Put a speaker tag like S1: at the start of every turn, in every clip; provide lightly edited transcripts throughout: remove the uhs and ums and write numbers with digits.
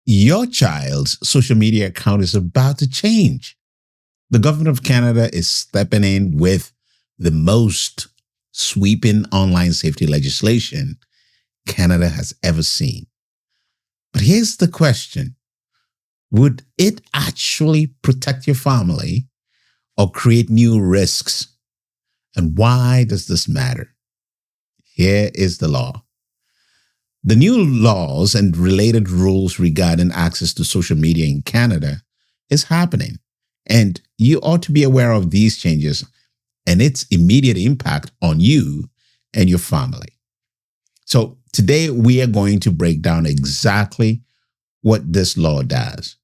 S1: Your child's social media account is about to change. The government of Canada is stepping in with the most sweeping online safety legislation Canada has ever seen. But here's the question. Would it actually protect your family or create new risks? And why does this matter? Here is the law. The new laws and related rules regarding access to social media in Canada is happening, and you ought to be aware of these changes and its immediate impact on you and your family. So today we are going to break down exactly what this law does,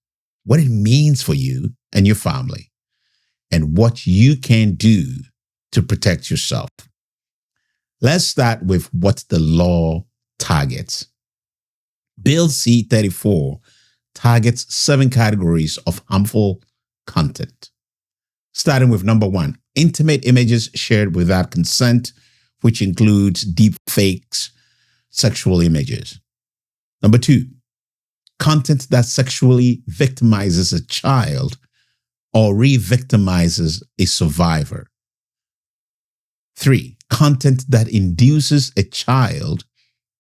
S1: what it means for you and your family, and what you can do to protect yourself. Let's start with what the law targets. Bill C-34 targets 7 categories of harmful content. Starting with number 1, intimate images shared without consent, which includes deep fakes, sexual images. Number 2, content that sexually victimizes a child or re-victimizes a survivor. 3, content that induces a child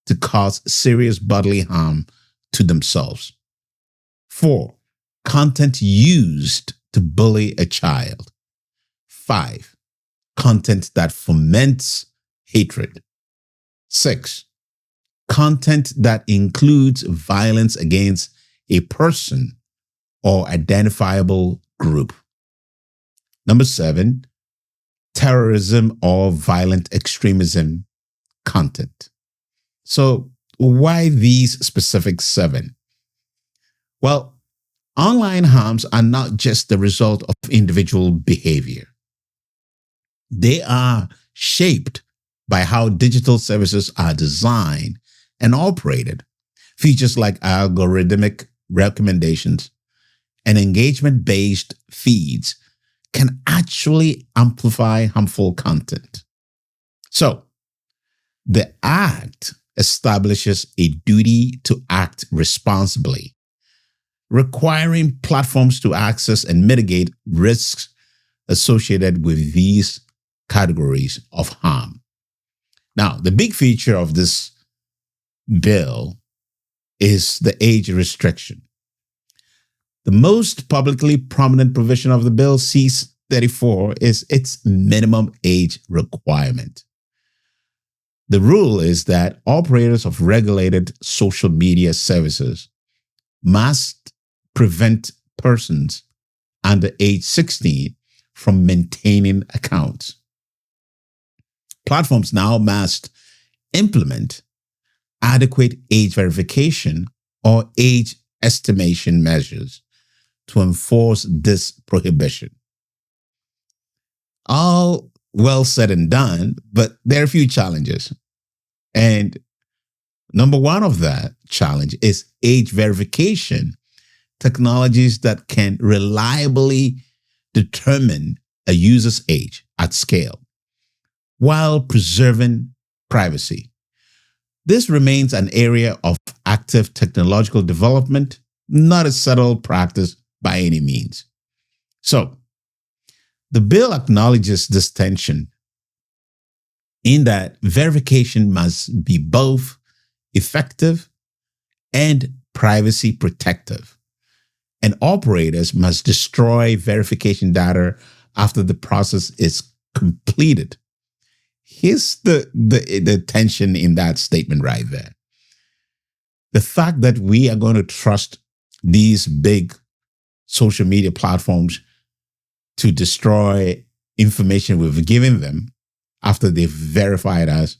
S1: to cause serious bodily harm to themselves. 4, content used to bully a child. 5, content that foments hatred. 6, content that includes violence against a person or identifiable group. Number 7, terrorism or violent extremism content. So why these specific 7? Well, online harms are not just the result of individual behavior. They are shaped by how digital services are designed and operated. Features like algorithmic recommendations and engagement-based feeds can actually amplify harmful content. So, the Act establishes a duty to act responsibly, requiring platforms to access and mitigate risks associated with these categories of harm. Now, the big feature of this bill is the age restriction. The most publicly prominent provision of the bill, C-34, is its minimum age requirement. The rule is that operators of regulated social media services must prevent persons under age 16 from maintaining accounts. Platforms now must implement adequate age verification or age estimation measures to enforce this prohibition. All well said and done, but there are a few challenges. And number 1 of that challenge is age verification, technologies that can reliably determine a user's age at scale while preserving privacy. This remains an area of active technological development, not a settled practice by any means. So, the bill acknowledges this tension in that verification must be both effective and privacy protective, and operators must destroy verification data after the process is completed. Here's the tension in that statement right there. The fact that we are going to trust these big social media platforms to destroy information we've given them after they've verified us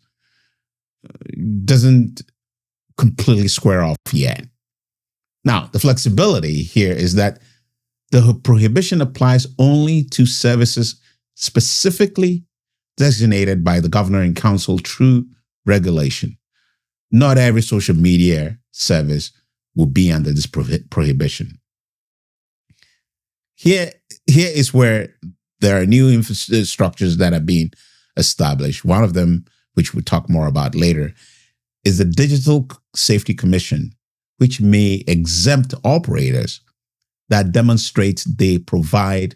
S1: doesn't completely square off yet. Now, the flexibility here is that the prohibition applies only to services specifically designated by the governor and council through regulation. Not every social media service will be under this prohibition. Here is where there are new infrastructures that are being established. One of them, which we'll talk more about later, is the Digital Safety Commission, which may exempt operators that demonstrate they provide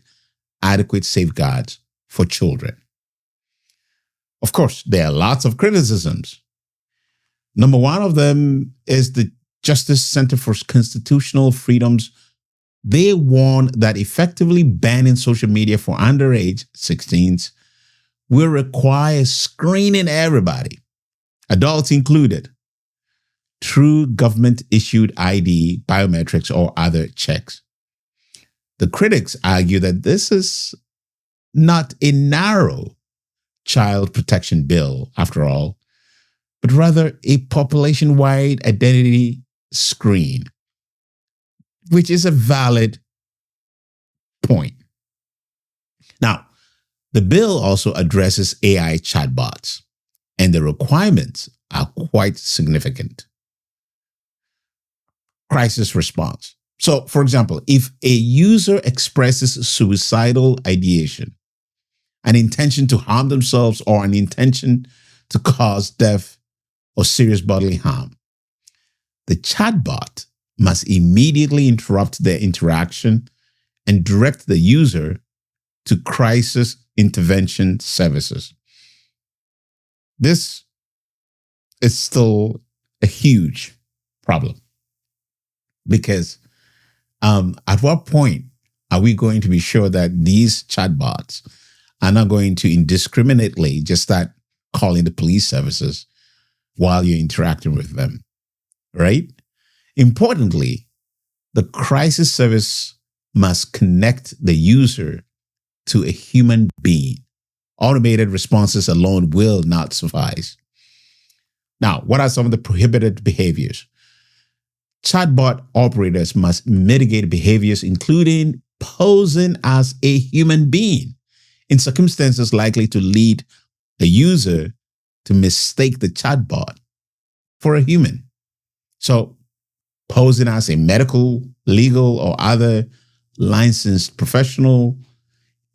S1: adequate safeguards for children. Of course, there are lots of criticisms. Number one of them is the Justice Center for Constitutional Freedoms. They warn that effectively banning social media for underage 16s will require screening everybody, adults included, through government-issued ID, biometrics, or other checks. The critics argue that this is not a narrow child protection bill, after all, but rather a population-wide identity screen, which is a valid point. Now, the bill also addresses AI chatbots, and the requirements are quite significant. Crisis response. So, for example, if a user expresses suicidal ideation, an intention to harm themselves or an intention to cause death or serious bodily harm, the chatbot must immediately interrupt their interaction and direct the user to crisis intervention services. This is still a huge problem because at what point are we going to be sure that these chatbots are not going to indiscriminately just start calling the police services while you're interacting with them, right? Importantly, the crisis service must connect the user to a human being. Automated responses alone will not suffice. Now, what are some of the prohibited behaviors? Chatbot operators must mitigate behaviors including posing as a human being in circumstances likely to lead the user to mistake the chatbot for a human. So, posing as a medical, legal, or other licensed professional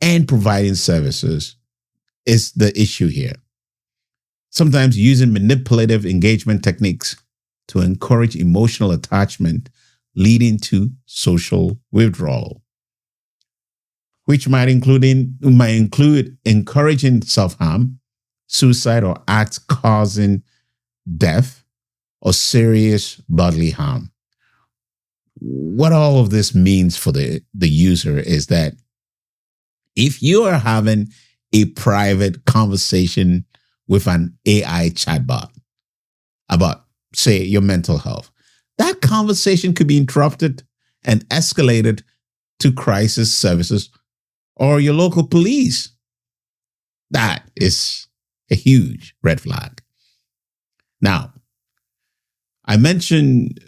S1: and providing services is the issue here. Sometimes using manipulative engagement techniques to encourage emotional attachment, leading to social withdrawal, which might include encouraging self-harm, suicide, or acts causing death or serious bodily harm. What all of this means for the user is that if you are having a private conversation with an AI chatbot about, say, your mental health, that conversation could be interrupted and escalated to crisis services or your local police. That is a huge red flag. Now, I mentioned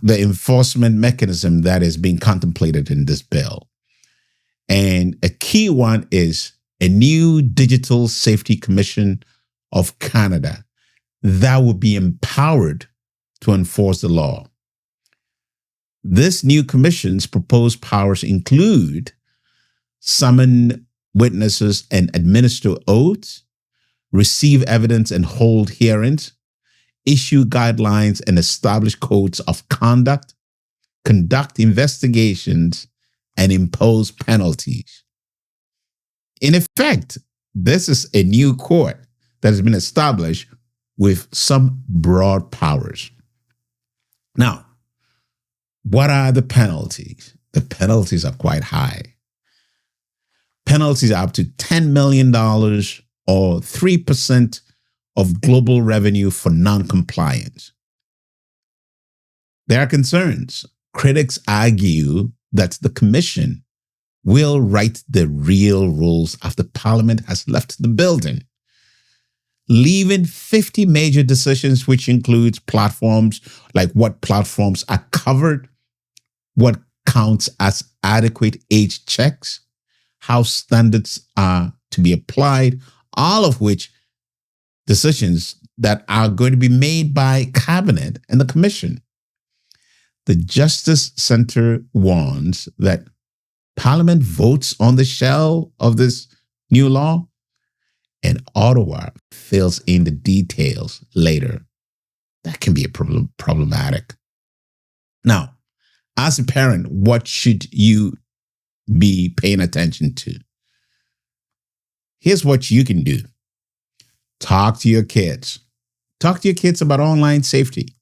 S1: the enforcement mechanism that is being contemplated in this bill. And a key one is a new Digital Safety Commission of Canada that will be empowered to enforce the law. This new commission's proposed powers include summon witnesses and administer oaths, receive evidence and hold hearings, issue guidelines and establish codes of conduct, conduct investigations, and impose penalties. In effect, this is a new court that has been established with some broad powers. Now, what are the penalties? The penalties are quite high. Penalties are up to $10 million or 3% of global revenue for non-compliance. There are concerns. Critics argue that the commission will write the real rules after Parliament has left the building, leaving 50 major decisions, which includes platforms, like what platforms are covered, what counts as adequate age checks, how standards are to be applied, all of which decisions that are going to be made by Cabinet and the Commission. The Justice Center warns that Parliament votes on the shell of this new law, and Ottawa fills in the details later. That can be problematic. Now, as a parent, what should you be paying attention to? Here's what you can do. Talk to your kids. Talk to your kids about online safety.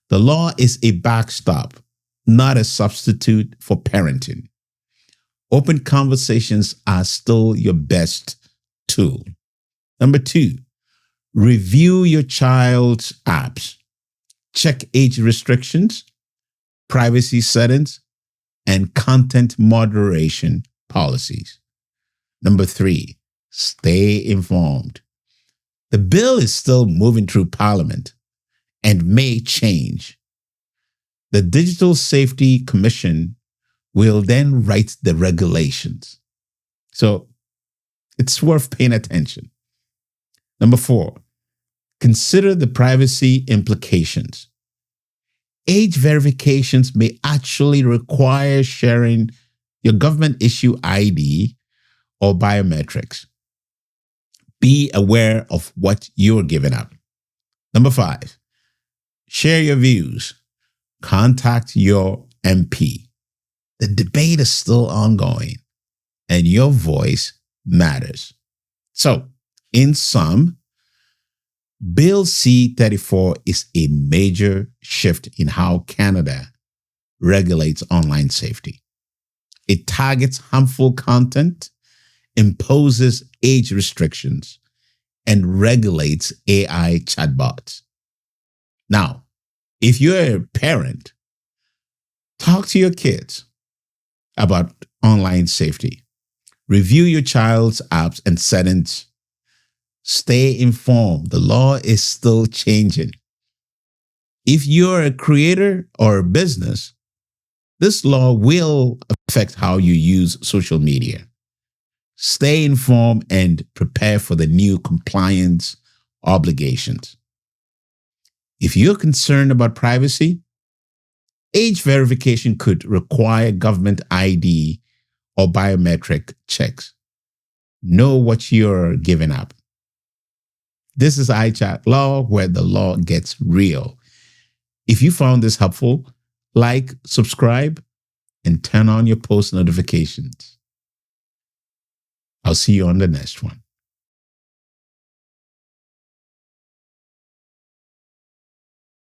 S1: The law is a backstop, not a substitute for parenting. Open conversations are still your best tool. Number 2, review your child's apps. Check age restrictions, privacy settings, and content moderation policies. Number 3, stay informed. The bill is still moving through Parliament and may change. The Digital Safety Commission will then write the regulations. So it's worth paying attention. Number 4, consider the privacy implications. Age verifications may actually require sharing your government issue ID or biometrics. Be aware of what you're giving up. Number 5, share your views. Contact your MP. The debate is still ongoing, and your voice matters. So, in sum, Bill C-34 is a major shift in how Canada regulates online safety. It targets harmful content, imposes age restrictions, and regulates AI chatbots. Now, if you're a parent, talk to your kids about online safety. Review your child's apps and settings. Stay informed. The law is still changing. If you're a creator or a business, this law will affect how you use social media. Stay informed and prepare for the new compliance obligations. If you're concerned about privacy, age verification could require government ID or biometric checks. Know what you're giving up. This is iChatLaw, where the law gets real. If you found this helpful, like, subscribe, and turn on your post notifications. I'll see you on the next one.